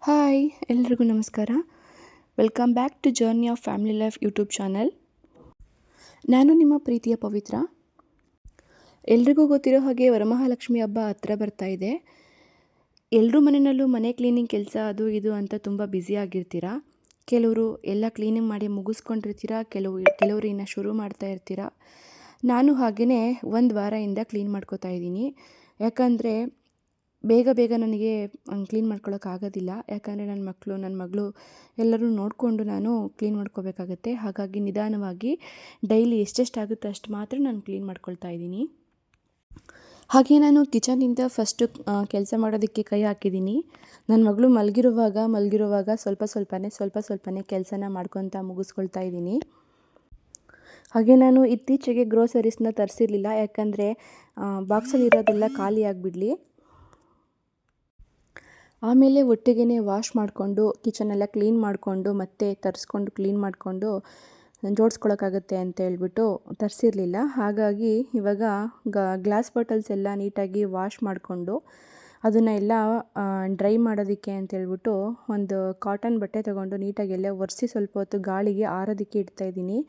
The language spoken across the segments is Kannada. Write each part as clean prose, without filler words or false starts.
ಹಾಯ್, ಎಲ್ರಿಗೂ ನಮಸ್ಕಾರ. Welcome back to journey of family life YouTube channel. ನಾನು ನಿಮ್ಮ ಪ್ರೀತಿಯ ಪವಿತ್ರ. ಎಲ್ರಿಗೂ ಗೊತ್ತಿರೋ ಹಾಗೆ ವರಮಹಾಲಕ್ಷ್ಮಿ ಹಬ್ಬ ಹತ್ರ ಬರ್ತಾ ಇದೆ. ಎಲ್ಲರೂ ಮನೆಯಲ್ಲೂ ಮನೆ ಕ್ಲೀನಿಂಗ್ ಕೆಲಸ ಅದು ಇದು ಅಂತ ತುಂಬ ಬ್ಯುಸಿ ಆಗಿರ್ತೀರ. ಕೆಲವರು ಎಲ್ಲ ಕ್ಲೀನಿಂಗ್ ಮಾಡಿ ಮುಗಿಸ್ಕೊಂಡಿರ್ತೀರ, ಕೆಲವರು ಇನ್ನು ಶುರು ಮಾಡ್ತಾ ಇರ್ತೀರ. ನಾನು ಹಾಗೆಯೇ ಒಂದು ವಾರದಿಂದ ಕ್ಲೀನ್ ಮಾಡ್ಕೋತಾ ಇದ್ದೀನಿ. ಯಾಕಂದರೆ ಬೇಗ ನನಗೆ ಕ್ಲೀನ್ ಮಾಡ್ಕೊಳ್ಳೋಕ್ಕಾಗೋದಿಲ್ಲ. ಯಾಕಂದರೆ ನನ್ನ ಮಗಳು ಎಲ್ಲರೂ ನೋಡಿಕೊಂಡು ನಾನು ಕ್ಲೀನ್ ಮಾಡ್ಕೋಬೇಕಾಗತ್ತೆ. ಹಾಗಾಗಿ ನಿಧಾನವಾಗಿ ಡೈಲಿ ಎಷ್ಟೆಷ್ಟಾಗುತ್ತೆ ಅಷ್ಟು ಮಾತ್ರ ನಾನು ಕ್ಲೀನ್ ಮಾಡ್ಕೊಳ್ತಾ ಇದ್ದೀನಿ. ಹಾಗೆ ನಾನು ಕಿಚನಿಂದ ಫಸ್ಟು ಕೆಲಸ ಮಾಡೋದಕ್ಕೆ ಕೈ ಹಾಕಿದ್ದೀನಿ. ನನ್ನ ಮಗಳು ಮಲಗಿರುವಾಗ ಸ್ವಲ್ಪ ಸ್ವಲ್ಪನೇ ಕೆಲಸನ ಮಾಡ್ಕೊತಾ ಮುಗಿಸ್ಕೊಳ್ತಾ ಇದ್ದೀನಿ. ಹಾಗೆ ನಾನು ಇತ್ತೀಚೆಗೆ ಗ್ರೋಸರೀಸ್ನ ತರಿಸಿರಲಿಲ್ಲ. ಯಾಕಂದರೆ ಬಾಕ್ಸಲ್ಲಿರೋದೆಲ್ಲ ಖಾಲಿ ಆಗಿಬಿಡಲಿ. ಆಮೇಲೆ ಒಟ್ಟಿಗೆ ವಾಶ್ ಮಾಡಿಕೊಂಡು ಕಿಚನೆಲ್ಲ ಕ್ಲೀನ್ ಮಾಡಿಕೊಂಡು ಮತ್ತೆ ತರಿಸ್ಕೊಂಡು ಕ್ಲೀನ್ ಮಾಡಿಕೊಂಡು ಜೋಡಿಸ್ಕೊಳಕ್ಕಾಗತ್ತೆ ಅಂತ ಹೇಳ್ಬಿಟ್ಟು ತರಿಸಿರಲಿಲ್ಲ. ಹಾಗಾಗಿ ಇವಾಗ ಗ್ಲಾಸ್ ಬಾಟಲ್ಸ್ ಎಲ್ಲ ನೀಟಾಗಿ ವಾಶ್ ಮಾಡಿಕೊಂಡು ಅದನ್ನು ಎಲ್ಲ ಡ್ರೈ ಮಾಡೋದಕ್ಕೆ ಅಂತೇಳ್ಬಿಟ್ಟು ಒಂದು ಕಾಟನ್ ಬಟ್ಟೆ ತೊಗೊಂಡು ನೀಟಾಗಿ ಎಲ್ಲ ಒರೆಸಿ ಸ್ವಲ್ಪ ಹೊತ್ತು ಗಾಳಿಗೆ ಆರೋದಕ್ಕೆ ಇಡ್ತಾಯಿದ್ದೀನಿ.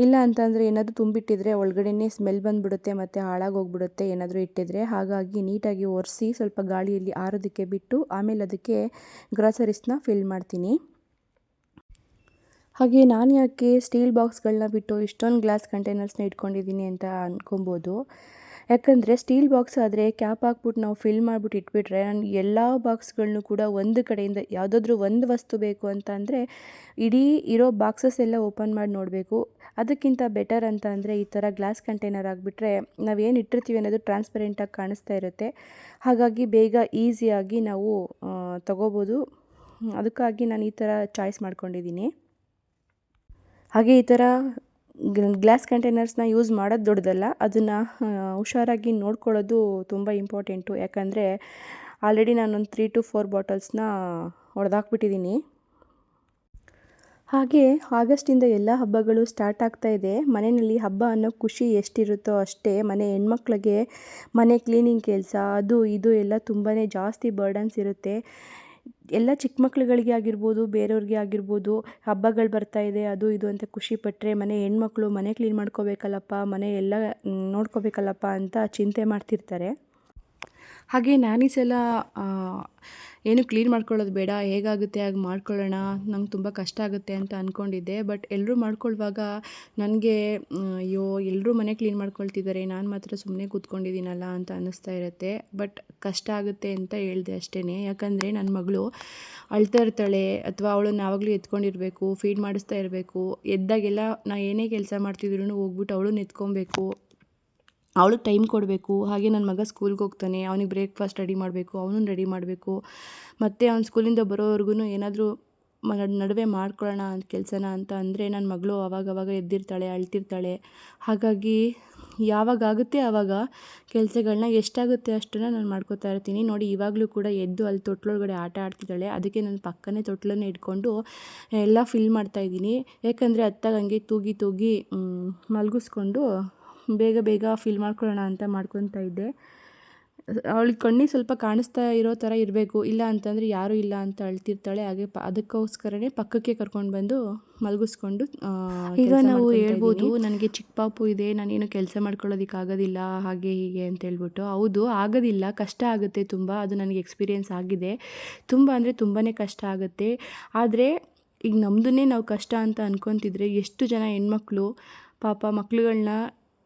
ಇಲ್ಲ ಅಂತಂದರೆ ಏನಾದರೂ ತುಂಬಿಟ್ಟಿದ್ರೆ ಒಳಗಡೆನೇ ಸ್ಮೆಲ್ ಬಂದುಬಿಡುತ್ತೆ ಮತ್ತು ಹಾಳಾಗೋಗ್ಬಿಡುತ್ತೆ ಏನಾದರೂ ಇಟ್ಟಿದ್ರೆ. ಹಾಗಾಗಿ ನೀಟಾಗಿ ಒರೆಸಿ ಸ್ವಲ್ಪ ಗಾಳಿಯಲ್ಲಿ ಆರೋದಕ್ಕೆ ಬಿಟ್ಟು ಆಮೇಲೆ ಅದಕ್ಕೆ ಗ್ರಾಸರೀಸ್ನ ಫಿಲ್ ಮಾಡ್ತೀನಿ. ಹಾಗೆ ನಾನು ಯಾಕೆ ಸ್ಟೀಲ್ ಬಾಕ್ಸ್ಗಳನ್ನ ಬಿಟ್ಟು ಇಷ್ಟೊಂದು ಗ್ಲಾಸ್ ಕಂಟೈನರ್ಸ್ನ ಇಟ್ಕೊಂಡಿದ್ದೀನಿ ಅಂತ ಅಂದ್ಕೊಬೋದು. ಯಾಕಂದರೆ ಸ್ಟೀಲ್ ಬಾಕ್ಸ್ ಆದರೆ ಕ್ಯಾಪ್ ಹಾಕ್ಬಿಟ್ಟು ನಾವು ಫಿಲ್ ಮಾಡಿಬಿಟ್ಟು ಇಟ್ಬಿಟ್ರೆ ನಾನು ಎಲ್ಲ ಬಾಕ್ಸ್ಗಳನ್ನೂ ಕೂಡ ಒಂದು ಕಡೆಯಿಂದ ಯಾವುದಾದ್ರೂ ಒಂದು ವಸ್ತು ಬೇಕು ಅಂತ ಅಂದರೆ ಇಡೀ ಇರೋ ಬಾಕ್ಸಸ್ ಎಲ್ಲ ಓಪನ್ ಮಾಡಿ ನೋಡಬೇಕು. ಅದಕ್ಕಿಂತ ಬೆಟರ್ ಅಂತ ಅಂದರೆ ಈ ಥರ ಗ್ಲಾಸ್ ಕಂಟೈನರ್ ಆಗಿಬಿಟ್ರೆ ನಾವೇನು ಇಟ್ಟಿರ್ತೀವಿ ಅನ್ನೋದು ಟ್ರಾನ್ಸ್ಪರೆಂಟಾಗಿ ಕಾಣಿಸ್ತಾ ಇರುತ್ತೆ. ಹಾಗಾಗಿ ಬೇಗ ಈಸಿಯಾಗಿ ನಾವು ತಗೋಬೋದು. ಅದಕ್ಕಾಗಿ ನಾನು ಈ ಥರ ಚಾಯ್ಸ್ ಮಾಡ್ಕೊಂಡಿದ್ದೀನಿ. ಹಾಗೆ ಈ ಥರ ಗ್ಲಾಸ್ ಕಂಟೈನರ್ಸ್ನ ಯೂಸ್ ಮಾಡೋದು ದೊಡ್ಡದಲ್ಲ, ಅದನ್ನು ಹುಷಾರಾಗಿ ನೋಡ್ಕೊಳ್ಳೋದು ತುಂಬ ಇಂಪಾರ್ಟೆಂಟು. ಯಾಕಂದರೆ ಆಲ್ರೆಡಿ ನಾನೊಂದು 3 to 4 ಬಾಟಲ್ಸ್ನ ಹೊಡೆದಾಕ್ಬಿಟ್ಟಿದ್ದೀನಿ. ಹಾಗೆ ಆಗಸ್ಟಿಂದ ಎಲ್ಲ ಹಬ್ಬಗಳು ಸ್ಟಾರ್ಟ್ ಆಗ್ತಾ ಇದೆ. ಮನೆಯಲ್ಲಿ ಹಬ್ಬ ಅನ್ನೋ ಖುಷಿ ಎಷ್ಟಿರುತ್ತೋ ಅಷ್ಟೇ ಮನೆ ಹೆಣ್ಮಕ್ಳಿಗೆ ಮನೆ ಕ್ಲೀನಿಂಗ್ ಕೆಲಸ ಅದು ಇದು ಎಲ್ಲ ತುಂಬಾ ಜಾಸ್ತಿ ಬರ್ಡನ್ಸ್ ಇರುತ್ತೆ. ಎಲ್ಲ ಚಿಕ್ಕ ಮಕ್ಳುಗಳಿಗೆ ಆಗಿರ್ಬೋದು, ಬೇರೆಯವ್ರಿಗೆ ಆಗಿರ್ಬೋದು, ಹಬ್ಬಗಳು ಬರ್ತಾ ಇದೆ ಅದು ಇದು ಅಂತ ಖುಷಿ ಪಟ್ಟರೆ ಮನೆ ಹೆಣ್ಮಕ್ಳು ಮನೆ ಕ್ಲೀನ್ ಮಾಡ್ಕೋಬೇಕಲ್ಲಪ್ಪ, ಮನೆ ಎಲ್ಲ ನೋಡ್ಕೋಬೇಕಲ್ಲಪ್ಪ ಅಂತ ಚಿಂತೆ ಮಾಡ್ತಿರ್ತಾರೆ. ಹಾಗೆ ನಾನು ಈ ಸಲ ಏನು ಕ್ಲೀನ್ ಮಾಡ್ಕೊಳ್ಳೋದು ಬೇಡ, ಹೇಗಾಗುತ್ತೆ ಹಾಗೆ ಮಾಡ್ಕೊಳ್ಳೋಣ, ನಂಗೆ ತುಂಬ ಕಷ್ಟ ಆಗುತ್ತೆ ಅಂತ ಅಂದ್ಕೊಂಡಿದ್ದೆ. ಬಟ್ ಎಲ್ಲರೂ ಮಾಡ್ಕೊಳ್ಳುವಾಗ ನನಗೆ ಅಯ್ಯೋ ಎಲ್ಲರೂ ಮನೆ ಕ್ಲೀನ್ ಮಾಡ್ಕೊಳ್ತಿದ್ದಾರೆ, ನಾನು ಮಾತ್ರ ಸುಮ್ಮನೆ ಕೂತ್ಕೊಂಡಿದ್ದೀನಲ್ಲ ಅಂತ ಅನ್ನಿಸ್ತಾ ಇರುತ್ತೆ. ಬಟ್ ಕಷ್ಟ ಆಗುತ್ತೆ ಅಂತ ಹೇಳಿದೆ ಅಷ್ಟೇ. ಯಾಕಂದರೆ ನನ್ನ ಮಗಳು ಅಳ್ತಾ ಇರ್ತಾಳೆ ಅಥವಾ ಅವಳನ್ನು ಯಾವಾಗಲೂ ಎತ್ಕೊಂಡಿರಬೇಕು, ಫೀಡ್ ಮಾಡಿಸ್ತಾ ಇರಬೇಕು. ಎದ್ದಾಗೆಲ್ಲ ನಾನು ಏನೇ ಕೆಲಸ ಮಾಡ್ತಿದ್ರು ಹೋಗ್ಬಿಟ್ಟು ಅವಳನ್ನು ಎತ್ಕೊಬೇಕು, ಅವಳು ಟೈಮ್ ಕೊಡಬೇಕು. ಹಾಗೆ ನನ್ನ ಮಗ ಸ್ಕೂಲ್ಗೆ ಹೋಗ್ತಾನೆ, ಅವನಿಗೆ ಬ್ರೇಕ್ಫಾಸ್ಟ್ ರೆಡಿ ಮಾಡಬೇಕು, ಅವನನ್ನು ರೆಡಿ ಮಾಡಬೇಕು. ಮತ್ತು ಅವ್ನು ಸ್ಕೂಲಿಂದ ಬರೋವರೆಗೂ ಏನಾದರೂ ನಡುವೆ ಮಾಡ್ಕೊಳ್ಳೋಣ ಅಂತ ಕೆಲಸನ ಅಂತ ಅಂದರೆ ನನ್ನ ಮಗಳು ಆವಾಗವಾಗ ಎದ್ದಿರ್ತಾಳೆ, ಅಳ್ತಿರ್ತಾಳೆ. ಹಾಗಾಗಿ ಯಾವಾಗ ಆಗುತ್ತೆ ಆವಾಗ ಕೆಲಸಗಳನ್ನ ಎಷ್ಟಾಗುತ್ತೆ ಅಷ್ಟನ್ನು ನಾನು ಮಾಡ್ಕೋತಾ ಇರ್ತೀನಿ. ನೋಡಿ ಇವಾಗಲೂ ಕೂಡ ಎದ್ದು ಅಲ್ಲಿ ತೊಟ್ಲೊಳಗಡೆ ಆಟ ಆಡ್ತಿದ್ದಾಳೆ. ಅದಕ್ಕೆ ನಾನು ಪಕ್ಕನೇ ತೊಟ್ಲನ್ನೇ ಇಟ್ಕೊಂಡು ಎಲ್ಲ ಫಿಲ್ ಮಾಡ್ತಾಯಿದ್ದೀನಿ. ಯಾಕಂದರೆ ಅತ್ತಾಗ ಹಂಗೆ ತೂಗಿ ಮಲಗಿಸ್ಕೊಂಡು ಬೇಗ ಫಿಲ್ ಮಾಡ್ಕೊಳ್ಳೋಣ ಅಂತ ಮಾಡ್ಕೊತಾ ಇದ್ದೆ. ಅವಳಿಗೆ ಕಣ್ಣಿಗೆ ಸ್ವಲ್ಪ ಕಾಣಿಸ್ತಾ ಇರೋ ಥರ ಇರಬೇಕು, ಇಲ್ಲ ಅಂತಂದರೆ ಯಾರೂ ಇಲ್ಲ ಅಂತ ಅಳ್ತಿರ್ತಾಳೆ. ಹಾಗೆ ಅದಕ್ಕೋಸ್ಕರನೇ ಪಕ್ಕಕ್ಕೆ ಕರ್ಕೊಂಡು ಬಂದು ಮಲಗಿಸ್ಕೊಂಡು ಈಗ ನಾವು ಹೇಳ್ಬೋದು ನನಗೆ ಚಿಕ್ಕ ಪಾಪು ಇದೆ, ನಾನೇನು ಕೆಲಸ ಮಾಡ್ಕೊಳ್ಳೋದಕ್ಕಾಗೋದಿಲ್ಲ ಹಾಗೆ ಹೀಗೆ ಅಂತ ಹೇಳ್ಬಿಟ್ಟು. ಹೌದು ಆಗೋದಿಲ್ಲ, ಕಷ್ಟ ಆಗುತ್ತೆ ತುಂಬ. ಅದು ನನಗೆ ಎಕ್ಸ್ಪೀರಿಯೆನ್ಸ್ ಆಗಿದೆ. ತುಂಬ ಅಂದರೆ ತುಂಬಾ ಕಷ್ಟ ಆಗುತ್ತೆ. ಆದರೆ ಈಗ ನಮ್ಮದನ್ನೇ ನಾವು ಕಷ್ಟ ಅಂತ ಅಂದ್ಕೊತಿದ್ರೆ ಎಷ್ಟು ಜನ ಹೆಣ್ಮಕ್ಳು ಪಾಪ ಮಕ್ಳುಗಳನ್ನ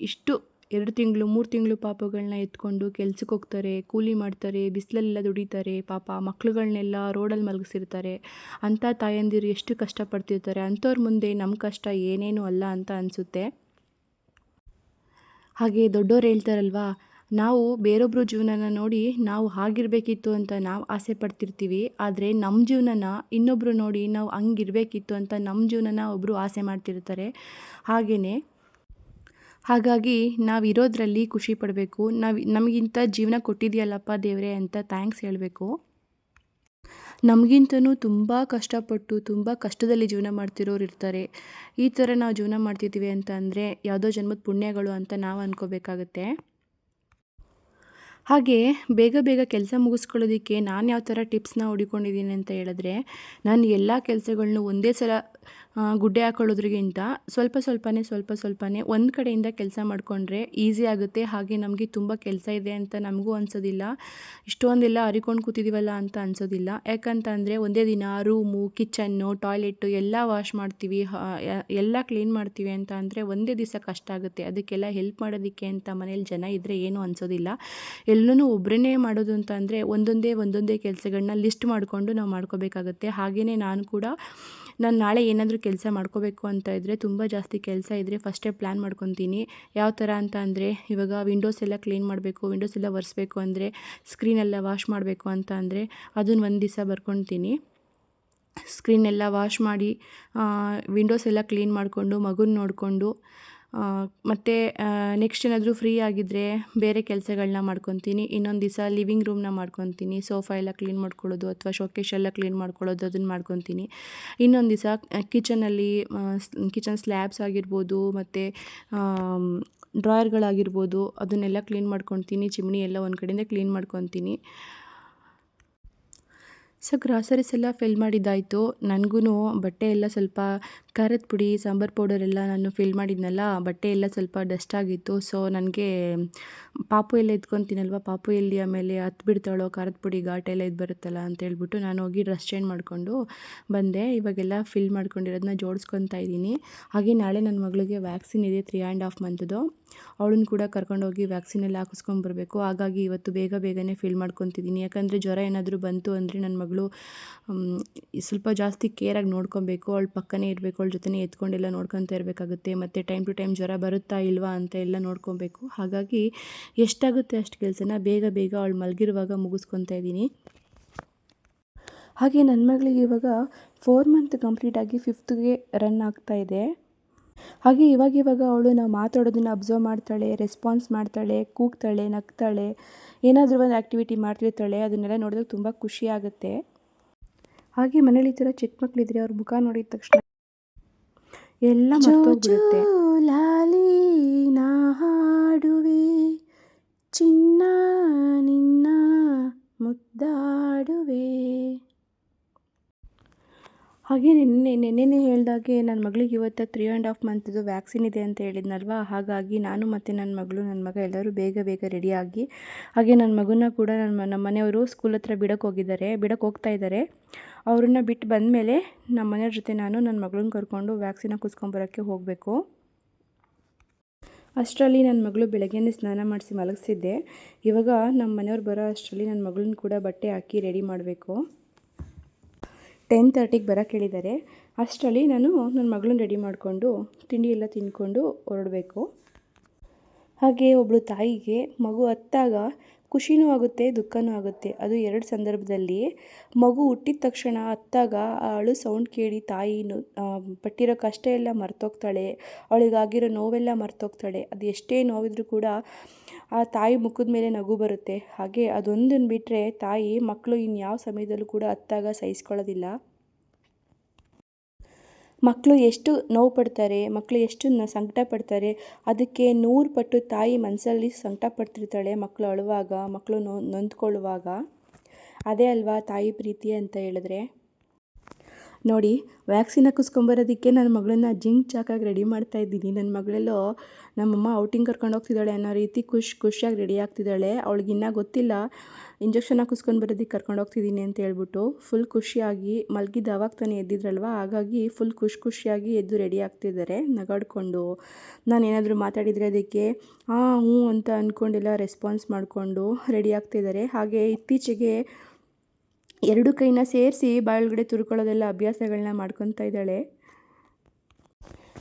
ಇಷ್ಟು 2 ತಿಂಗಳು 3 ತಿಂಗಳು ಪಾಪಗಳನ್ನ ಎತ್ಕೊಂಡು ಕೆಲ್ಸಕ್ಕೆ ಹೋಗ್ತಾರೆ, ಕೂಲಿ ಮಾಡ್ತಾರೆ, ಬಿಸಿಲೆಲ್ಲ ದುಡಿತಾರೆ. ಪಾಪ ಮಕ್ಳುಗಳನ್ನೆಲ್ಲ ರೋಡಲ್ಲಿ ಮಲಗಿಸಿರ್ತಾರೆ. ಅಂಥ ತಾಯಂದಿರು ಎಷ್ಟು ಕಷ್ಟಪಡ್ತಿರ್ತಾರೆ. ಅಂಥವ್ರ ಮುಂದೆ ನಮ್ಮ ಕಷ್ಟ ಏನೇನೂ ಅಲ್ಲ ಅಂತ ಅನಿಸುತ್ತೆ. ಹಾಗೆ ದೊಡ್ಡೋರು ಹೇಳ್ತಾರಲ್ವಾ, ನಾವು ಬೇರೊಬ್ಬರು ಜೀವನನ ನೋಡಿ ನಾವು ಹಾಗಿರಬೇಕಿತ್ತು ಅಂತ ನಾವು ಆಸೆ ಪಡ್ತಿರ್ತೀವಿ. ಆದರೆ ನಮ್ಮ ಜೀವನನ ಇನ್ನೊಬ್ಬರು ನೋಡಿ ನಾವು ಹಂಗಿರಬೇಕಿತ್ತು ಅಂತ ನಮ್ಮ ಜೀವನನ ಒಬ್ಬರು ಆಸೆ ಮಾಡ್ತಿರ್ತಾರೆ. ಹಾಗಾಗಿ ನಾವಿರೋದ್ರಲ್ಲಿ ಖುಷಿ ಪಡಬೇಕು. ನಮಗಿಂತ ಜೀವನ ಕೊಟ್ಟಿದೆಯಲ್ಲಪ್ಪ ದೇವರೇ ಅಂತ ಥ್ಯಾಂಕ್ಸ್ ಹೇಳಬೇಕು. ನಮಗಿಂತನೂ ತುಂಬ ಕಷ್ಟಪಟ್ಟು ತುಂಬ ಕಷ್ಟದಲ್ಲಿ ಜೀವನ ಮಾಡ್ತಿರೋರು ಇರ್ತಾರೆ. ಈ ಥರ ನಾವು ಜೀವನ ಮಾಡ್ತಿದ್ದೀವಿ ಅಂತ ಅಂದರೆ ಯಾವುದೋ ಜನ್ಮದ ಪುಣ್ಯಗಳು ಅಂತ ನಾವು ಅಂದ್ಕೋಬೇಕಾಗತ್ತೆ. ಹಾಗೆ ಬೇಗ ಬೇಗ ಕೆಲಸ ಮುಗಿಸ್ಕೊಳ್ಳೋದಕ್ಕೆ ನಾನು ಯಾವ ಥರ ಟಿಪ್ಸ್ನ ಹುಡುಕೊಂಡಿದ್ದೀನಿ ಅಂತ ಹೇಳಿದ್ರೆ, ನಾನು ಎಲ್ಲ ಕೆಲಸಗಳ್ನು ಒಂದೇ ಸಲ ಗುಡ್ಡೆ ಹಾಕೊಳ್ಳೋದ್ರಿಗಿಂತ ಸ್ವಲ್ಪ ಸ್ವಲ್ಪನೇ ಒಂದು ಕಡೆಯಿಂದ ಕೆಲಸ ಮಾಡಿಕೊಂಡ್ರೆ ಈಸಿ ಆಗುತ್ತೆ. ಹಾಗೆ ನಮಗೆ ತುಂಬ ಕೆಲಸ ಇದೆ ಅಂತ ನಮಗೂ ಅನ್ಸೋದಿಲ್ಲ. ಇಷ್ಟೊಂದೆಲ್ಲ ಹರಿಕೊಂಡು ಕೂತಿದ್ದೀವಲ್ಲ ಅಂತ ಅನ್ಸೋದಿಲ್ಲ. ಯಾಕಂತಂದರೆ ಒಂದೇ ದಿನ ರೂಮು, ಕಿಚನ್ನು, ಟಾಯ್ಲೆಟು ಎಲ್ಲ ವಾಶ್ ಮಾಡ್ತೀವಿ, ಎಲ್ಲ ಕ್ಲೀನ್ ಮಾಡ್ತೀವಿ ಅಂತ ಅಂದರೆ ಒಂದೇ ದಿವಸ ಕಷ್ಟ ಆಗುತ್ತೆ. ಅದಕ್ಕೆಲ್ಲ ಹೆಲ್ಪ್ ಮಾಡೋದಕ್ಕೆ ಅಂತ ಮನೇಲಿ ಜನ ಇದ್ದರೆ ಏನೂ ಅನ್ಸೋದಿಲ್ಲ. ಎಲ್ಲನೂ ಒಬ್ಬರೇ ಮಾಡೋದು ಅಂತ ಅಂದರೆ ಒಂದೊಂದೇ ಕೆಲಸಗಳನ್ನ ಲಿಸ್ಟ್ ಮಾಡಿಕೊಂಡು ನಾವು ಮಾಡ್ಕೋಬೇಕಾಗುತ್ತೆ. ಹಾಗೆಯೇ ನಾನು ಕೂಡ ನಾಳೆ ಏನಾದರೂ ಕೆಲಸ ಮಾಡ್ಕೋಬೇಕು ಅಂತ ಇದ್ದರೆ, ತುಂಬ ಜಾಸ್ತಿ ಕೆಲಸ ಇದ್ದರೆ ಫಸ್ಟೇ ಪ್ಲ್ಯಾನ್ ಮಾಡ್ಕೊತೀನಿ. ಯಾವ ಥರ ಅಂತ ಅಂದರೆ, ಇವಾಗ ವಿಂಡೋಸ್ ಎಲ್ಲ ಕ್ಲೀನ್ ಮಾಡಬೇಕು, ವಿಂಡೋಸ್ ಎಲ್ಲ ಒರೆಸ್ಬೇಕು ಅಂದರೆ, ಸ್ಕ್ರೀನೆಲ್ಲ ವಾಶ್ ಮಾಡಬೇಕು ಅಂತ ಅಂದರೆ ಅದನ್ನು ಒಂದು ದಿವಸ ಬರ್ಕೊತೀನಿ. ಸ್ಕ್ರೀನೆಲ್ಲ ವಾಶ್ ಮಾಡಿ ವಿಂಡೋಸ್ ಎಲ್ಲ ಕ್ಲೀನ್ ಮಾಡಿಕೊಂಡು ಮಗುನ ನೋಡಿಕೊಂಡು ಮತ್ತು ನೆಕ್ಸ್ಟ್ ಏನಾದರೂ ಫ್ರೀ ಆಗಿದ್ದರೆ ಬೇರೆ ಕೆಲಸಗಳನ್ನ ಮಾಡ್ಕೊತೀನಿ. ಇನ್ನೊಂದು ದಿವಸ ಲಿವಿಂಗ್ ರೂಮ್ನ ಮಾಡ್ಕೊತೀನಿ, ಸೋಫಾ ಎಲ್ಲ ಕ್ಲೀನ್ ಮಾಡ್ಕೊಳ್ಳೋದು ಅಥವಾ ಶೋಕೇಶ್ ಎಲ್ಲ ಕ್ಲೀನ್ ಮಾಡ್ಕೊಳ್ಳೋದು ಅದನ್ನು ಮಾಡ್ಕೊತೀನಿ. ಇನ್ನೊಂದು ದಿವಸ ಕಿಚನಲ್ಲಿ ಕಿಚನ್ ಸ್ಲ್ಯಾಬ್ಸ್ ಆಗಿರ್ಬೋದು ಮತ್ತು ಡ್ರಾಯರ್ಗಳಾಗಿರ್ಬೋದು ಅದನ್ನೆಲ್ಲ ಕ್ಲೀನ್ ಮಾಡ್ಕೊತೀನಿ. ಚಿಮ್ನಿ ಎಲ್ಲ ಒಂದು ಕಡೆಯಿಂದ ಕ್ಲೀನ್ ಮಾಡ್ಕೊತೀನಿ. ಸೊ ಗ್ರಾಸರೀಸ್ ಎಲ್ಲ ಫಿಲ್ ಮಾಡಿದ್ದಾಯಿತು. ನನಗೂ ಬಟ್ಟೆ ಎಲ್ಲ ಸ್ವಲ್ಪ ಖಾರದ ಪುಡಿ, ಸಾಂಬಾರು ಪೌಡರೆಲ್ಲ ನಾನು ಫಿಲ್ ಮಾಡಿದ್ನಲ್ಲ, ಬಟ್ಟೆ ಎಲ್ಲ ಸ್ವಲ್ಪ ಡಸ್ಟ್ ಆಗಿತ್ತು. ಸೊ ನನಗೆ ಪಾಪು ಎಲ್ಲ ಎತ್ಕೊತೀನಲ್ವ, ಪಾಪು ಎಲ್ಲಿ ಆಮೇಲೆ ಬಿಡ್ತಾಳೋ ಖಾರದ ಪುಡಿ ಘಾಟೆಲ್ಲ ಇದು ಬರುತ್ತಲ್ಲ ಅಂತೇಳ್ಬಿಟ್ಟು ನಾನು ಹೋಗಿ ಡ್ರೆಸ್ ಚೇಂಜ್ ಮಾಡಿಕೊಂಡು ಬಂದೆ. ಇವಾಗೆಲ್ಲ ಫಿಲ್ ಮಾಡ್ಕೊಂಡಿರೋದನ್ನ ಜೋಡಿಸ್ಕೊತಾ ಇದ್ದೀನಿ. ಹಾಗೆ ನಾಳೆ ನನ್ನ ಮಗಳಿಗೆ ವ್ಯಾಕ್ಸಿನ್ ಇದೆ 3.5 ಮಂತ್ದು. ಅವಳನ್ನು ಕೂಡ ಕರ್ಕೊಂಡೋಗಿ ವ್ಯಾಕ್ಸಿನೆಲ್ಲ ಹಾಕಿಸ್ಕೊಂಬರ್ಬೇಕು. ಹಾಗಾಗಿ ಇವತ್ತು ಬೇಗನೆ ಫಿಲ್ ಮಾಡ್ಕೊತಿದ್ದೀನಿ. ಯಾಕಂದರೆ ಜ್ವರ ಏನಾದರೂ ಬಂತು ಅಂದರೆ ನನ್ನ ಮಗಳು ಸ್ವಲ್ಪ ಜಾಸ್ತಿ ಕೇರಾಗಿ ನೋಡ್ಕೊಬೇಕು. ಅವಳ ಪಕ್ಕನೇ ಇರಬೇಕು, ಅವಳ ಜೊತೆನೇ ಎತ್ಕೊಂಡೆಲ್ಲ ನೋಡ್ಕೊತಾ ಇರಬೇಕಾಗುತ್ತೆ. ಮತ್ತು ಟೈಮ್ ಟು ಟೈಮ್ ಜ್ವರ ಬರುತ್ತಾ ಇಲ್ವಾ ಅಂತ ಎಲ್ಲ ನೋಡ್ಕೊಬೇಕು. ಹಾಗಾಗಿ ಎಷ್ಟಾಗುತ್ತೆ ಅಷ್ಟು ಕೆಲಸನ ಬೇಗ ಅವಳು ಮಲಗಿರುವಾಗ ಮುಗಿಸ್ಕೊತಾ ಇದ್ದೀನಿ. ಹಾಗೆ ನನ್ನ ಮಗಳಿಗೆ ಇವಾಗ 4 ಮಂತ್ ಕಂಪ್ಲೀಟಾಗಿ 5th ರನ್ ಆಗ್ತಾ ಇದೆ. ಹಾಗೆ ಇವಾಗ ಅವಳು ನಾವು ಮಾತಾಡೋದನ್ನು ಅಬ್ಸರ್ವ್ ಮಾಡ್ತಾಳೆ, ರೆಸ್ಪಾನ್ಸ್ ಮಾಡ್ತಾಳೆ, ಕೂಗ್ತಾಳೆ, ನಗ್ತಾಳೆ, ಏನಾದರೂ ಒಂದು ಆ್ಯಕ್ಟಿವಿಟಿ ಮಾಡ್ತಿರ್ತಾಳೆ. ಅದನ್ನೆಲ್ಲ ನೋಡಿದಾಗ ತುಂಬ ಖುಷಿ ಆಗುತ್ತೆ. ಹಾಗೆ ಮನೇಲಿ ಈ ಥರ ಚಿಕ್ಕ ಮಕ್ಕಳಿದ್ರೆ ಅವ್ರ ಮುಖ ನೋಡಿದ ತಕ್ಷಣ ಎಲ್ಲ ಮರ್ತೋಗ್ಬಿಡುತ್ತೆ. ಲಾಲಿ ನಾ ಹಾಡುವೆ ಚಿನ್ನ ನಿನ್ನ ಮುದ್ದಾಡುವೆ. ಹಾಗೆ ನೆನ್ನೆನೇ ಹೇಳಿದಾಗೆ ನನ್ನ ಮಗಳಿಗೆ ಇವತ್ತು 3.5 ಮಂತ್ದು ವ್ಯಾಕ್ಸಿನ್ ಇದೆ ಅಂತ ಹೇಳಿದ್ನಲ್ವ. ಹಾಗಾಗಿ ನಾನು ಮತ್ತು ನನ್ನ ಮಗ ಎಲ್ಲರೂ ಬೇಗ ರೆಡಿಯಾಗಿ, ಹಾಗೆ ನನ್ನ ಮಗುನ ಕೂಡ ನಮ್ಮ ಮನೆಯವರು ಸ್ಕೂಲ್ ಹತ್ರ ಬಿಡಕ್ಕೆ ಹೋಗ್ತಾ ಇದ್ದಾರೆ. ಅವ್ರನ್ನ ಬಿಟ್ಟು ಬಂದಮೇಲೆ ನಮ್ಮ ಮನೆಯವ್ರ ಜೊತೆ ನಾನು ನನ್ನ ಮಗಳನ್ನ ಕರ್ಕೊಂಡು ವ್ಯಾಕ್ಸಿನ್ ಹಾಕಿಸ್ಕೊಂಬರೋಕ್ಕೆ ಹೋಗಬೇಕು. ಅಷ್ಟರಲ್ಲಿ ನನ್ನ ಮಗಳು ಬೆಳಗ್ಗೆನೇ ಸ್ನಾನ ಮಾಡಿಸಿ ಮಲಗಿಸಿದ್ದೆ. ಇವಾಗ ನಮ್ಮ ಮನೆಯವ್ರು ಬರೋ ಅಷ್ಟರಲ್ಲಿ ನನ್ನ ಮಗಳನ್ನ ಕೂಡ ಬಟ್ಟೆ ಹಾಕಿ ರೆಡಿ ಮಾಡಬೇಕು. 10:30ಗೆ ಬರೋಕ್ಕೆ ಹೇಳಿದ್ದಾರೆ. ಅಷ್ಟರಲ್ಲಿ ನಾನು ನನ್ನ ಮಗಳನ್ನ ರೆಡಿ ಮಾಡಿಕೊಂಡು ತಿಂಡಿ ಎಲ್ಲ ತಿಂದ್ಕೊಂಡು ಹೊರಡಬೇಕು. ಹಾಗೆ ಒಬ್ಬಳು ತಾಯಿಗೆ ಮಗು ಹತ್ತಾಗ ಖುಷಿನೂ ಆಗುತ್ತೆ, ದುಃಖನೂ ಆಗುತ್ತೆ. ಅದು 2 ಸಂದರ್ಭದಲ್ಲಿ. ಮಗು ಹುಟ್ಟಿದ ತಕ್ಷಣ ಹತ್ತಾಗ ಅಳು ಸೌಂಡ್ ಕೇಳಿ ತಾಯಿ ಪಟ್ಟಿರೋ ಕಷ್ಟ ಎಲ್ಲ ಮರ್ತೋಗ್ತಾಳೆ, ಅವಳಿಗಾಗಿರೋ ನೋವೆಲ್ಲ ಮರ್ತೋಗ್ತಾಳೆ. ಅದು ಎಷ್ಟೇ ನೋವಿದ್ರೂ ಕೂಡ ಆ ತಾಯಿ ಮುಖದ ಮೇಲೆ ನಗು ಬರುತ್ತೆ. ಹಾಗೆ ಅದೊಂದನ್ನು ಬಿಟ್ಟರೆ ತಾಯಿ ಮಕ್ಕಳು ಇನ್ಯಾವ ಸಮಯದಲ್ಲೂ ಕೂಡ ಹತ್ತಾಗ ಸಹಿಸ್ಕೊಳ್ಳೋದಿಲ್ಲ. ಮಕ್ಕಳು ಎಷ್ಟು ನೋವು ಪಡ್ತಾರೆ, ಮಕ್ಕಳು ಎಷ್ಟು ಸಂಕಟ ಪಡ್ತಾರೆ, ಅದಕ್ಕೆ 100 ಪಟ್ಟು ತಾಯಿ ಮನಸ್ಸಲ್ಲಿ ಸಂಕಟ ಪಡ್ತಿರ್ತಾಳೆ ಮಕ್ಕಳು ಅಳುವಾಗ, ಮಕ್ಕಳು ನೊಂದ್ಕೊಳ್ಳುವಾಗ. ಅದೇ ಅಲ್ವಾ ತಾಯಿ ಪ್ರೀತಿ ಅಂತ ಹೇಳಿದ್ರೆ. ನೋಡಿ, ವ್ಯಾಕ್ಸಿನ್ ಹಾಕಿಸ್ಕೊಂಬರೋದಕ್ಕೆ ನನ್ನ ಮಗಳನ್ನ ಜಿಂಕ್ ಚಾಕಾಗಿ ರೆಡಿ ಮಾಡ್ತಾಯಿದ್ದೀನಿ. ನನ್ನ ಮಗಳೆಲ್ಲೋ ನಮ್ಮಮ್ಮ ಔಟಿಂಗ್ ಕರ್ಕೊಂಡು ಹೋಗ್ತಿದ್ದಾಳೆ ಅನ್ನೋ ರೀತಿ ಖುಷಿಯಾಗಿ ರೆಡಿ ಆಗ್ತಿದ್ದಾಳೆ. ಅವಳಿಗಿನ್ನ ಗೊತ್ತಿಲ್ಲ ಇಂಜೆಕ್ಷನ್ ಹಾಕಿಸ್ಕೊಂಡು ಬರೋದಕ್ಕೆ ಕರ್ಕೊಂಡು ಹೋಗ್ತಿದ್ದೀನಿ ಅಂತ ಹೇಳ್ಬಿಟ್ಟು ಫುಲ್ ಖುಷಿಯಾಗಿ ಮಲಗಿದ್ದು ಅವಾಗ ತಾನೇ ಎದ್ದಿದ್ರಲ್ವ. ಹಾಗಾಗಿ ಫುಲ್ ಖುಷಿಯಾಗಿ ಎದ್ದು ರೆಡಿ ಆಗ್ತಿದ್ದಾರೆ ನಗಾಡಿಕೊಂಡು. ನಾನು ಏನಾದರೂ ಮಾತಾಡಿದರೆ ಅದಕ್ಕೆ ಹ್ಞೂ ಅಂತ ಅಂದ್ಕೊಂಡೆಲ್ಲ ರೆಸ್ಪಾನ್ಸ್ ಮಾಡಿಕೊಂಡು ರೆಡಿ ಆಗ್ತಿದ್ದಾರೆ. ಹಾಗೆ ಇತ್ತೀಚೆಗೆ 2 ಕೈನ ಸೇರಿಸಿ ಬಾಯೊಳಗಡೆ ತುರ್ಕೊಳ್ಳೋದೆಲ್ಲ ಅಭ್ಯಾಸಗಳನ್ನ ಮಾಡ್ಕೊತಾ ಇದ್ದಾಳೆ.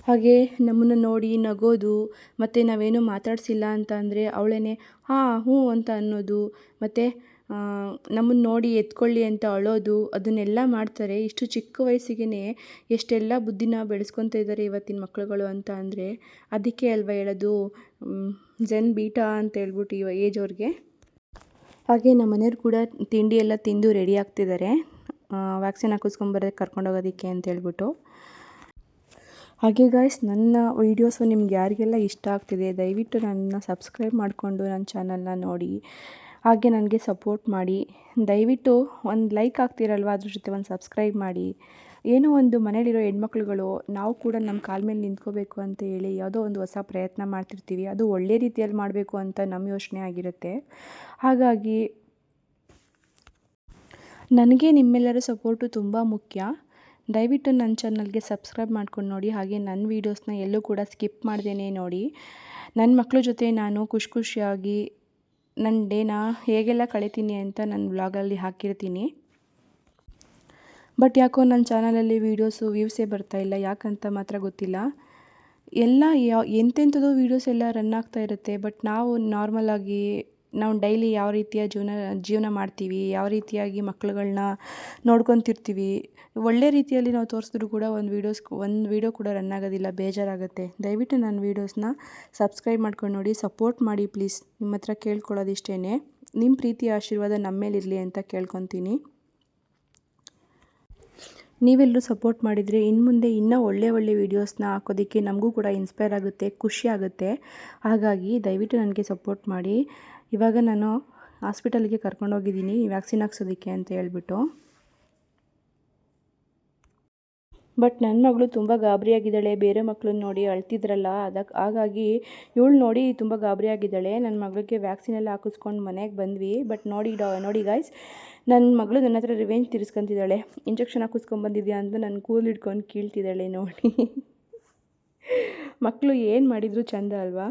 ಹಾಗೆ ನಮ್ಮನ್ನು ನೋಡಿ ನಗೋದು, ಮತ್ತು ನಾವೇನು ಮಾತಾಡಿಸಿಲ್ಲ ಅಂತ ಅಂದರೆ ಅವಳೇನೆ ಹ್ಞೂ ಅಂತ ಅನ್ನೋದು, ಮತ್ತು ನಮ್ಮನ್ನು ನೋಡಿ ಎತ್ಕೊಳ್ಳಿ ಅಂತ ಅಳೋದು, ಅದನ್ನೆಲ್ಲ ಮಾಡ್ತಾರೆ. ಇಷ್ಟು ಚಿಕ್ಕ ವಯಸ್ಸಿಗೆ ಎಷ್ಟೆಲ್ಲ ಬುದ್ಧಿನ ಬೆಳೆಸ್ಕೊತಾ ಇದ್ದಾರೆ ಇವತ್ತಿನ ಮಕ್ಕಳುಗಳು ಅಂತ ಅಂದರೆ. ಅದಕ್ಕೆ ಅಲ್ವಾ ಹೇಳೋದು ಜೆನ್ ಬೀಟಾ ಅಂತ ಹೇಳ್ಬಿಟ್ಟು ಈ ಏಜ್ ಅವ್ರಿಗೆ. ಹಾಗೆ ನಮ್ಮ ಮನೆಯವ್ರು ಕೂಡ ತಿಂಡಿ ಎಲ್ಲ ತಿಂದು ರೆಡಿ ಆಗ್ತಿದ್ದಾರೆ ವ್ಯಾಕ್ಸಿನ್ ಹಾಕಿಸ್ಕೊಂಬರೋದಕ್ಕೆ ಕರ್ಕೊಂಡೋಗೋದಕ್ಕೆ ಅಂತ ಹೇಳ್ಬಿಟ್ಟು. ಹಾಗೆ ಗಾಯ್ಸ್, ನನ್ನ ವೀಡಿಯೋಸು ನಿಮ್ಗೆ ಯಾರಿಗೆಲ್ಲ ಇಷ್ಟ ಆಗ್ತಿದೆ ದಯವಿಟ್ಟು ನನ್ನ ಸಬ್ಸ್ಕ್ರೈಬ್ ಮಾಡಿಕೊಂಡು ನನ್ನ ಚಾನಲ್ನ ನೋಡಿ. ಹಾಗೆ ನನಗೆ ಸಪೋರ್ಟ್ ಮಾಡಿ. ದಯವಿಟ್ಟು ಒಂದು ಲೈಕ್ ಆಗ್ತಿರಲ್ವ, ಅದ್ರ ಜೊತೆ ಒಂದು ಸಬ್ಸ್ಕ್ರೈಬ್ ಮಾಡಿ. ಏನೋ ಒಂದು ಮನೇಲಿರೋ ಹೆಣ್ಮಕ್ಳುಗಳು ನಾವು ಕೂಡ ನಮ್ಮ ಕಾಲ ಮೇಲೆ ನಿಂತ್ಕೋಬೇಕು ಅಂತ ಹೇಳಿ ಯಾವುದೋ ಒಂದು ಹೊಸ ಪ್ರಯತ್ನ ಮಾಡ್ತಿರ್ತೀವಿ. ಅದು ಒಳ್ಳೆ ರೀತಿಯಲ್ಲಿ ಮಾಡಬೇಕು ಅಂತ ನಮ್ಮ ಯೋಚನೆ ಆಗಿರುತ್ತೆ. ಹಾಗಾಗಿ ನನಗೆ ನಿಮ್ಮೆಲ್ಲರ ಸಪೋರ್ಟು ತುಂಬ ಮುಖ್ಯ. ದಯವಿಟ್ಟು ನನ್ನ ಚಾನಲ್ಗೆ ಸಬ್ಸ್ಕ್ರೈಬ್ ಮಾಡ್ಕೊಂಡು ನೋಡಿ. ಹಾಗೆ ನನ್ನ ವೀಡಿಯೋಸ್ನ ಎಲ್ಲೂ ಕೂಡ ಸ್ಕಿಪ್ ಮಾಡ್ದೇ ನೋಡಿ. ನನ್ನ ಮಕ್ಕಳ ಜೊತೆ ನಾನು ಖುಷಿಯಾಗಿ ನನ್ನ ಡೇನ ಹೇಗೆಲ್ಲ ಕಳಿತೀನಿ ಅಂತ ನನ್ನ ವ್ಲಾಗಲ್ಲಿ ಹಾಕಿರ್ತೀನಿ. ಬಟ್ ಯಾಕೋ ನನ್ನ ಚಾನಲಲ್ಲಿ ವೀಡಿಯೋಸು ವ್ಯೂಸೇ ಬರ್ತಾಯಿಲ್ಲ, ಯಾಕಂತ ಮಾತ್ರ ಗೊತ್ತಿಲ್ಲ. ಎಲ್ಲ ಎಂತೆಂಥದ್ದು ವೀಡಿಯೋಸ್ ಎಲ್ಲ ರನ್ ಆಗ್ತಾ ಇರುತ್ತೆ. ಬಟ್ ನಾವು ನಾರ್ಮಲಾಗಿ ನಾವು ಡೈಲಿ ಯಾವ ರೀತಿಯ ಜೀವನ ಮಾಡ್ತೀವಿ, ಯಾವ ರೀತಿಯಾಗಿ ಮಕ್ಳುಗಳ್ನ ನೋಡ್ಕೊತಿರ್ತೀವಿ, ಒಳ್ಳೆ ರೀತಿಯಲ್ಲಿ ನಾವು ತೋರಿಸಿದ್ರು ಕೂಡ ಒಂದು ವೀಡಿಯೋ ಕೂಡ ರನ್ ಆಗೋದಿಲ್ಲ, ಬೇಜಾರಾಗುತ್ತೆ. ದಯವಿಟ್ಟು ನನ್ನ ವೀಡಿಯೋಸ್ನ ಸಬ್ಸ್ಕ್ರೈಬ್ ಮಾಡ್ಕೊಂಡು ನೋಡಿ, ಸಪೋರ್ಟ್ ಮಾಡಿ ಪ್ಲೀಸ್. ನಿಮ್ಮ ಹತ್ರ ಕೇಳ್ಕೊಳ್ಳೋದಿಷ್ಟೇ, ನಿಮ್ಮ ಪ್ರೀತಿಯ ಆಶೀರ್ವಾದ ನಮ್ಮ ಮೇಲಿರಲಿ ಅಂತ ಕೇಳ್ಕೊತೀನಿ. ನೀವೆಲ್ಲರೂ ಸಪೋರ್ಟ್ ಮಾಡಿದರೆ ಇನ್ನು ಮುಂದೆ ಇನ್ನೂ ಒಳ್ಳೆ ವೀಡಿಯೋಸ್ನ ಹಾಕೋದಕ್ಕೆ ನಮಗೂ ಕೂಡ ಇನ್ಸ್ಪೈರ್ ಆಗುತ್ತೆ, ಖುಷಿ ಆಗುತ್ತೆ. ಹಾಗಾಗಿ ದಯವಿಟ್ಟು ನನಗೆ ಸಪೋರ್ಟ್ ಮಾಡಿ. ಇವಾಗ ನಾನು ಹಾಸ್ಪಿಟಲ್ಗೆ ಕರ್ಕೊಂಡೋಗಿದ್ದೀನಿ ವ್ಯಾಕ್ಸಿನ್ ಹಾಕ್ಸೋದಕ್ಕೆ ಅಂತ ಹೇಳ್ಬಿಟ್ಟು. ಬಟ್ ನನ್ನ ಮಗಳು ತುಂಬ ಗಾಬರಿಯಾಗಿದ್ದಾಳೆ. ಬೇರೆ ಮಕ್ಕಳನ್ನ ನೋಡಿ ಅಳ್ತಿದ್ರಲ್ಲ, ಹಾಗಾಗಿ ಇವಳು ನೋಡಿ ತುಂಬ ಗಾಬರಿಯಾಗಿದ್ದಾಳೆ. ನನ್ನ ಮಗಳಿಗೆ ವ್ಯಾಕ್ಸಿನ್ ಎಲ್ಲ ಹಾಕಿಸ್ಕೊಂಡು ಮನೆಗೆ ಬಂದ್ವಿ. ಬಟ್ ನೋಡಿ ಗಾಯ್ಸ್, ನನ್ನ ಮಗಳು ನನ್ನ ಹತ್ರ ರಿವೆಂಜ್ ತೀರಿಸ್ಕೊತಿದ್ದಾಳೆ. ಇಂಜೆಕ್ಷನ್ ಹಾಕಿಸ್ಕೊಂಬಂದಿದ್ಯಾ ಅಂತ ನನ್ನ ಕೂದಲು ಹಿಡ್ಕೊಂಡು ಕೀಳ್ತಿದ್ದಾಳೆ ನೋಡಿ. ಮಕ್ಕಳು ಏನು ಮಾಡಿದರೂ ಚೆಂದ ಅಲ್ವಾ.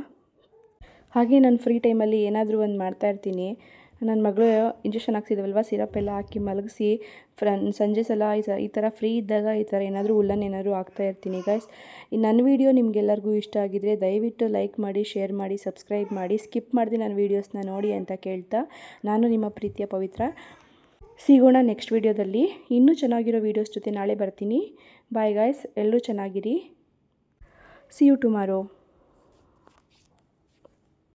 ಹಾಗೆ ನಾನು ಫ್ರೀ ಟೈಮಲ್ಲಿ ಏನಾದರೂ ಒಂದು ಮಾಡ್ತಾಯಿರ್ತೀನಿ. ನನ್ನ ಮಗಳು ಇಂಜೆಕ್ಷನ್ ಹಾಕ್ಸಿದವಲ್ವ, ಸಿರಪ್ ಎಲ್ಲ ಹಾಕಿ ಮಲಗಿಸಿ ಸಂಜೆ ಸಲ ಈ ಥರ ಫ್ರೀ ಇದ್ದಾಗ ಈ ಥರ ಏನಾದರೂ ಉಲ್ಲನ್ ಏನಾದರೂ ಹಾಕ್ತಾಯಿರ್ತೀನಿ ಗೈಸ್. ನನ್ನ ವೀಡಿಯೋ ನಿಮಗೆಲ್ಲರಿಗೂ ಇಷ್ಟ ಆಗಿದರೆ ದಯವಿಟ್ಟು ಲೈಕ್ ಮಾಡಿ, ಶೇರ್ ಮಾಡಿ, ಸಬ್ಸ್ಕ್ರೈಬ್ ಮಾಡಿ. ಸ್ಕಿಪ್ ಮಾಡಿದೆ ನನ್ನ ವೀಡಿಯೋಸ್ನ ನೋಡಿ ಅಂತ ಕೇಳ್ತಾ, ನಾನು ನಿಮ್ಮ ಪ್ರೀತಿಯ ಪವಿತ್ರ. ಸಿಗೋಣ ನೆಕ್ಸ್ಟ್ ವೀಡಿಯೋದಲ್ಲಿ. ಇನ್ನೂ ಚೆನ್ನಾಗಿರೋ ವೀಡಿಯೋಸ್ ಜೊತೆ ನಾಳೆ ಬರ್ತೀನಿ. ಬಾಯ್ ಗಾಯ್ಸ್, ಎಲ್ಲರೂ ಚೆನ್ನಾಗಿರಿ. C you tomorrow.